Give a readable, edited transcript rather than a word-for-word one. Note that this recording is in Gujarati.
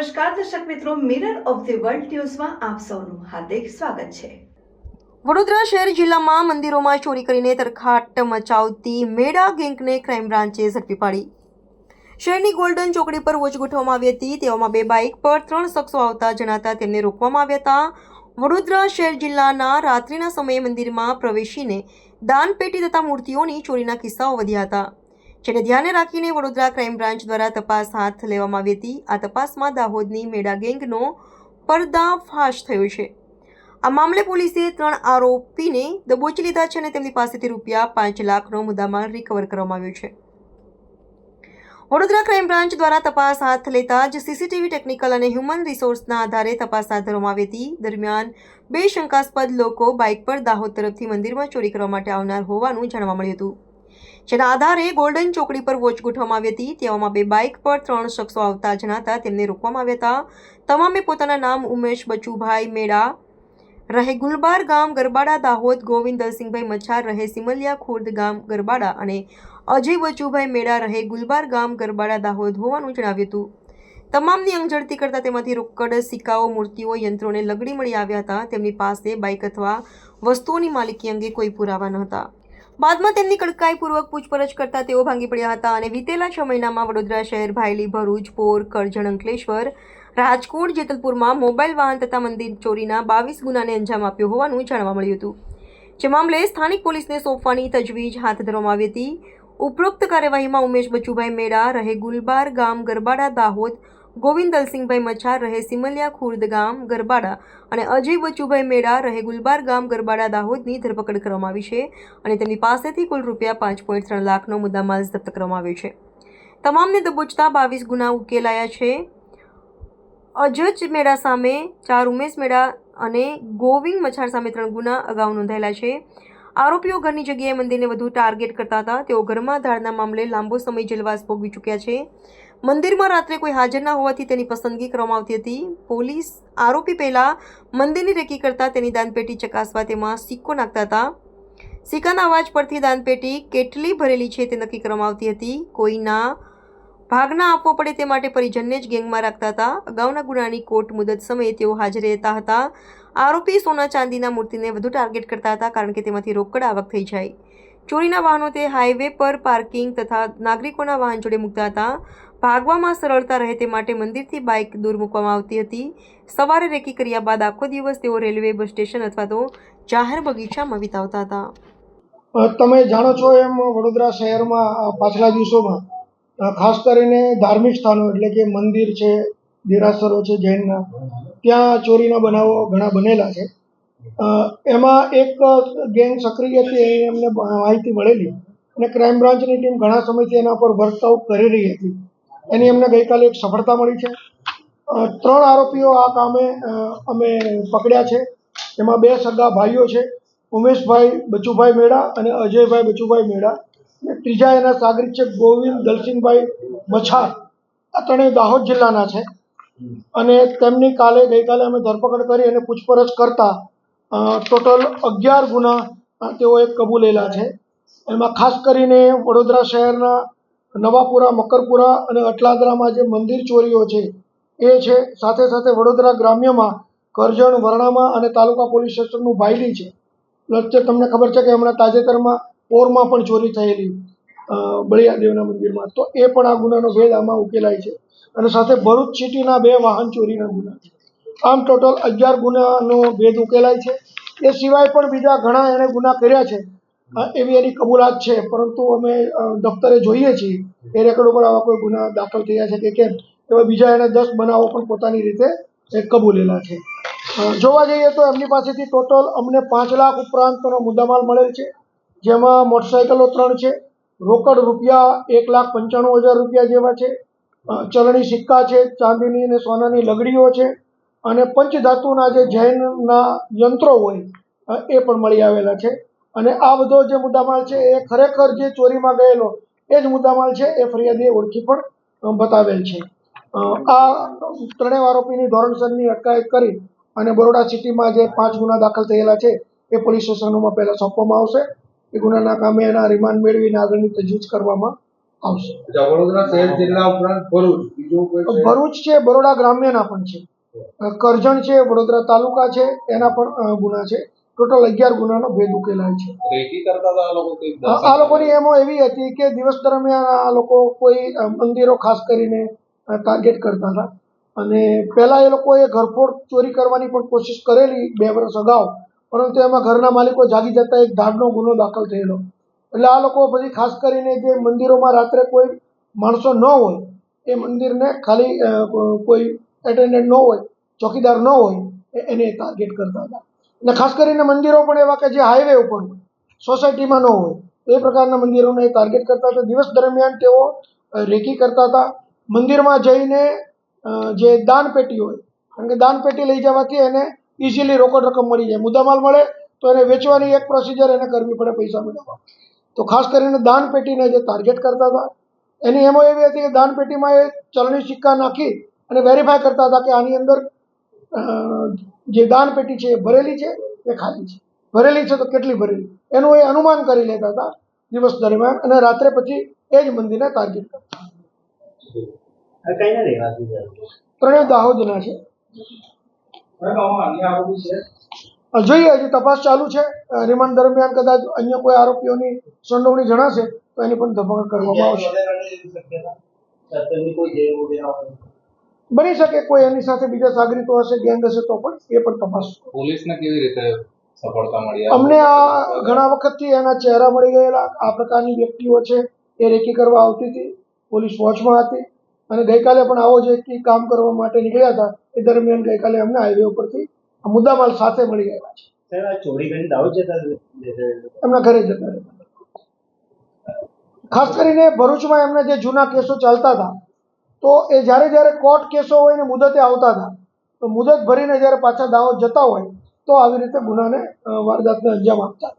નમસ્કાર દર્શક મિત્રો, મિરર ઓફ ધ વર્લ્ડ ન્યૂઝમાં આપ સૌનું હાર્દિક સ્વાગત છે। વડોદરા શહેર જિલ્લામાં મંદિરોમાં ચોરી કરીને તરખાટ મચાવતી મેડા ગેંગને ક્રાઇમ બ્રાન્ચે ઝડપી પાડી। શહેરની ગોલ્ડન ચોકડી પર વોચ ગોઠવવામાં આવી હતી। તેવામાં બે બાઇક પર 3 શખ્સો આવતા જણાતા તેમને રોકવામાં આવ્યા હતા। વડોદરા શહેર જિલ્લાના રાત્રિના સમયે મંદિરમાં પ્રવેશીને દાનપેટી તથા મૂર્તિઓની ચોરીના કિસ્સાઓ વધ્યા હતા, જેને ધ્યાને રાખીને વડોદરા ક્રાઇમ બ્રાન્ચ દ્વારા તપાસ હાથ લેવામાં આવી હતી। આ તપાસમાં દાહોદની મેડા ગેંગનો પર્દાફાશ થયો છે। આ મામલે પોલીસે 3 આરોપીને દબોચી લીધા છે અને તેમની પાસેથી રૂપિયા 5 લાખનો મુદ્દામાલ રિકવર કરવામાં આવ્યો છે। વડોદરા ક્રાઇમ બ્રાન્ચ દ્વારા તપાસ હાથ લેતા જ સીસીટીવી, ટેકનિકલ અને હ્યુમન રિસોર્સના આધારે તપાસ હાથ ધરવામાં આવી હતી। દરમિયાન 2 શંકાસ્પદ લોકો બાઇક પર દાહોદ તરફથી મંદિરમાં ચોરી કરવા માટે આવનાર હોવાનું જાણવા મળ્યું હતું, જેના આધારે ગોલ્ડન ચોકડી પર વોચ ગોઠવવામાં આવી હતી। તેવામાં બે બાઇક પર 3 શખ્સો આવતા જણાતા તેમને રોકવામાં આવ્યા હતા। તમામે પોતાના નામ ઉમેશ બચુભાઈ મેડા, રહે ગુલબાર ગામ ગરબાડા દાહોદ, ગોવિંદ દલસિંહભાઈ મચ્છાર, રહે સિમલિયા ખુર્દ ગામ ગરબાડા અને અજય બચુભાઈ મેડા, રહે ગુલબાર ગામ ગરબાડા દાહોદ હોવાનું જણાવ્યું હતું। તમામની અંગઝડતી કરતા તેમાંથી રોકડ, સિક્કાઓ, મૂર્તિઓ, યંત્રો અને લગડી મળી આવ્યા હતા। તેમની પાસે બાઇક અથવા વસ્તુઓની માલિકી અંગે કોઈ પુરાવા ન હતા। બાદમાં તેમની કડકાઈપૂર્વક પૂછપરછ કરતા તેઓ ભાંગી પડ્યા હતા અને વિતેલા 6 મહિનામાં વડોદરા શહેર, ભાયલી, ભરૂચ, પોર, કરજણ, અંકલેશ્વર, રાજકોટ, જેતલપુરમાં મોબાઈલ વાહન તથા મંદિર ચોરીના 22 ગુનાને અંજામ આપ્યો હોવાનું જાણવા મળ્યું હતું, જે મામલે સ્થાનિક પોલીસને સોંપવાની તજવીજ હાથ ધરવામાં આવી હતી। ઉપરોક્ત કાર્યવાહીમાં ઉમેશ બચુભાઈ મેડા, રહે ગુલબાર ગામ ગરબાડા દાહોદ, ગોવિંદ દલસિંહભાઈ મચ્છાર, રહે સિમલિયા ખુર્દ ગામ ગરબાડા અને અજય બચુભાઈ મેડા, રહે ગુલબાર ગામ ગરબાડા દાહોદની ધરપકડ કરવામાં આવી છે અને તેમની પાસેથી કુલ રૂપિયા 5.3 લાખનો મુદ્દામાલ જપ્ત કરવામાં આવ્યો છે। તમામને દબોચતા 22 ગુના ઉકેલાયા છે। અજજ મેડા સામે 4, ઉમેશ મેડા અને ગોવિંદ મચ્છાર સામે 3 ગુના અગાઉ નોંધાયેલા છે। આરોપીઓ ઘરની જગ્યાએ મંદિરને વધુ ટાર્ગેટ કરતા હતા। તેઓ ઘરમાં ધાડના મામલે લાંબો સમય જેલવાસ ભોગવી ચૂક્યા છે। મંદિરમાં રાત્રે કોઈ હાજર ના હોવાથી તેની પસંદગી કરવામાં આવતી હતી। પોલીસ આરોપી પહેલા મંદિરની રેકી કરતા તેની દાનપેટી ચકાસવા તેમાં સિક્કો નાખતા હતા। સિક્કાના અવાજ પરથી દાનપેટી કેટલી ભરેલી છે તે નક્કી કરવામાં આવતી હતી। કોઈના ભાગ ના આપવો પડે તે માટે પરિજનને જ ગેંગમાં રાખતા હતા। અગાઉના ગુનાની કોર્ટ મુદત સમયે તેઓ હાજર રહેતા હતા। આરોપી સોના ચાંદીના મૂર્તિને વધુ ટાર્ગેટ કરતા હતા, કારણ કે તેમાંથી રોકડ આવક થઈ જાય। ચોરીના વાહનો તે હાઈવે પર પાર્કિંગ તથા નાગરિકોના વાહન જોડે મૂકતા હતા। ભાગવામાં સરળતા રહે તે માટે મંદિરથી બાઇક દૂર મૂકવામાં આવતી હતી। સવારે રેકી કર્યા બાદ આખો દિવસ તેઓ રેલવે, બસ સ્ટેશન અથવા તો જાહેર બગીચામાં વિતાવતા હતા। તમે જાણો છો એમ વડોદરા શહેરમાં પાછલા દિવસોમાં ખાસ કરીને ધાર્મિક સ્થાનો એટલે કે મંદિર છે, દેરાસરો છે જૈનના, ત્યાં ચોરીના બનાવો ઘણા બનેલા છે। એમાં એક ગેંગ સક્રિય હતી, એની અમને માહિતી મળેલી અને ક્રાઇમ બ્રાન્ચની ટીમ ઘણા સમયથી એના પર વર્કઆઉટ કરી રહી હતી। એની અમને ગઈકાલે એક સફળતા મળી છે। 3 આરોપીઓ આ કામે અમે પકડ્યા છે। એમાં 2 સગા ભાઈઓ છે, ઉમેશભાઈ બચુભાઈ મેડા અને અજયભાઈ બચુભાઈ મેડા, અને ત્રીજા એના સાગરીત છે ગોવિંદ દલસિંહભાઈ મચ્છાર। આ 3 દાહોદ જિલ્લાના છે અને તેમની ગઈકાલે અમે ધરપકડ કરી અને પૂછપરછ કરતા ટોટલ 11 ગુના તેઓએ કબૂલેલા છે। એમાં ખાસ કરીને વડોદરા શહેરના નવાપુરા, મકરપુરા અને અટલાદરામાં જે મંદિર ચોરીઓ છે એ છે, સાથે સાથે વડોદરા ગ્રામ્યમાં કરજણ, વરણામાં અને તાલુકા પોલીસ સ્ટેશનનું ભાયલી છે। વચ્ચે તમને ખબર છે કે હમણાં તાજેતરમાં પોરમાં પણ ચોરી થયેલી બળિયાદેવના મંદિરમાં, તો એ પણ આ ગુનાનો ભેદ આમાં ઉકેલાય છે અને સાથે ભરૂચ સિટીના 2 વાહન ચોરીના ગુના છે। આમ ટોટલ 11 ગુનાનો ભેદ ઉકેલાય છે। એ સિવાય પણ બીજા ઘણા એણે ગુના કર્યા છે એવી એની કબૂલાત છે, પરંતુ અમે દફતરે જોઈએ છીએ એ રેકોર્ડ ઉપર આવા કોઈ ગુના દાખલ થયા છે કે કેમ। એવા બીજા એણે 10 બનાવો પણ પોતાની રીતે કબૂલેલા છે। જોવા જઈએ તો એમની પાસેથી ટોટલ અમને 5 લાખ ઉપરાંતનો મુદ્દામાલ મળેલ છે, જેમાં મોટરસાઇકલો 3 છે, રોકડ રૂપિયા 1,95,000 રૂપિયા જેવા છે, ચલણી સિક્કા છે, ચાંદીની અને સોનાની લગડીઓ છે અને પંચધાતુના જે જૈનના યંત્રો હોય એ પણ મળી આવેલા છે। અને આ બધો જે મુદ્દામાલ છે એ ખરેખર જે ચોરીમાં ગયેલો એ જ મુદ્દામાલ છે, એ ફરિયાદીએ ઓળખી પણ બતાવેલ છે। આ 3 આરોપીની ધોરણસરની અટકાયત કરી અને બરોડા સિટીમાં જે 5 ગુના દાખલ થયેલા છે એ પોલીસ સ્ટેશનોમાં પહેલાં સોંપવામાં આવશે। એ ગુનાના કામે એના રિમાન્ડ મેળવીને આગળની તજવીજ કરવામાં આવશે. વડોદરા શહેર જિલ્લા ઉપરાંત ભરૂચ બીજું કોઈ શહેર? ભરૂચ છે, બરોડા ગ્રામ્યના પણ છે, કરજણ છે, વડોદરા તાલુકા છે, એના પણ ગુના છે. ટોટલ 11 ગુનાનો ભેદ ઉકેલાય છે. રેકી કરતા હતા આ લોકો કંઈક આ લોકોની એમો એવી હતી કે દિવસ દરમિયાન આ લોકો કોઈ મંદિરો ખાસ કરીને ટાર્ગેટ કરતા હતા અને પહેલાં એ લોકોએ ઘરફોડ ચોરી કરવાની પણ કોશિશ કરેલી 2 વર્ષ અગાઉ, પરંતુ એમાં ઘરના માલિકો જાગી જતા એક ધાડનો ગુનો દાખલ થયેલો. એટલે આ લોકો પછી ખાસ કરીને જે મંદિરોમાં રાત્રે કોઈ માણસો ન હોય એ મંદિરને ખાલી કોઈ એટેન્ડન્ટ ન હોય, ચોકીદાર ન હોય એને ટાર્ગેટ કરતા હતા. અને ખાસ કરીને મંદિરો પણ એવા કે જે હાઈવે ઉપર હોય, સોસાયટીમાં ન હોય એ પ્રકારના મંદિરોને એ ટાર્ગેટ કરતા હતા. દિવસ દરમિયાન તેઓ રેકી કરતા હતા. મંદિરમાં જઈને જે દાન પેટી હોય, કારણ કે દાન પેટી લઈ જવાથી એને ઇઝીલી રોકડ રકમ મળી જાય, મુદ્દામાલ મળે તો એને વેચવાની એક પ્રોસિજર એને કરવી પડે પૈસા મેળવવા. તો ખાસ કરીને દાન પેટીને જે ટાર્ગેટ કરતા હતા એની એમો એવી હતી કે દાન પેટીમાં એ ચલણી સિક્કા નાખી અને વેરીફાઈ કરતા હતા કે આની અંદર જે દાન પેટી છે એ ભરેલી છે એ ખાલી છે, ભરેલી છે તો કેટલી ભરેલી, એનું એ અનુમાન કરી લેતા હતા દિવસ દરમિયાન અને રાત્રે પછી એ જ મંદિરને ટાર્ગેટ કરતા. ત્રણેય દાહોદના છે. જોઈએ, હજી તપાસ ચાલુ છે. રિમાન્ડ દરમિયાન કદાચ અન્ય કોઈ આરોપીઓની સંડોવણી જણાશે તો એની પણ ધરપકડ કરવામાં આવશે. બની શકે કોઈ એની સાથે બીજા સાગરીતો હશે, ગેંગ હશે તો પણ એ પણ તપાસ. પોલીસને કેવી રીતે સફળતા મળી? અમને આ ઘણા વખતથી એના ચહેરા મળી ગયેલા. આ પ્રકારની વ્યક્તિઓ છે એ રેકી કરવા આવતી હતી, પોલીસ વોચમાં હતી અને ગઈકાલે પણ આવો જ એક કામ કરવા માટે નીકળ્યા હતા. એ દરમિયાન ગઈકાલે અમને હાઈવે ઉપરથી મુદ્દામાલ સાથે મળી ગયા છે. ચોરી કરીને દાહોદ જતા એમના ઘરે જતા રહેતા. ખાસ કરીને ભરૂચમાં એમને જે જૂના કેસો ચાલતા હતા તો એ જ્યારે કોર્ટ કેસો હોય ને મુદતે આવતા હતા તો મુદત ભરીને જ્યારે પાછા દાહોદ જતા હોય તો આવી રીતે ગુનાને વારદાતને અંજામ આપતા.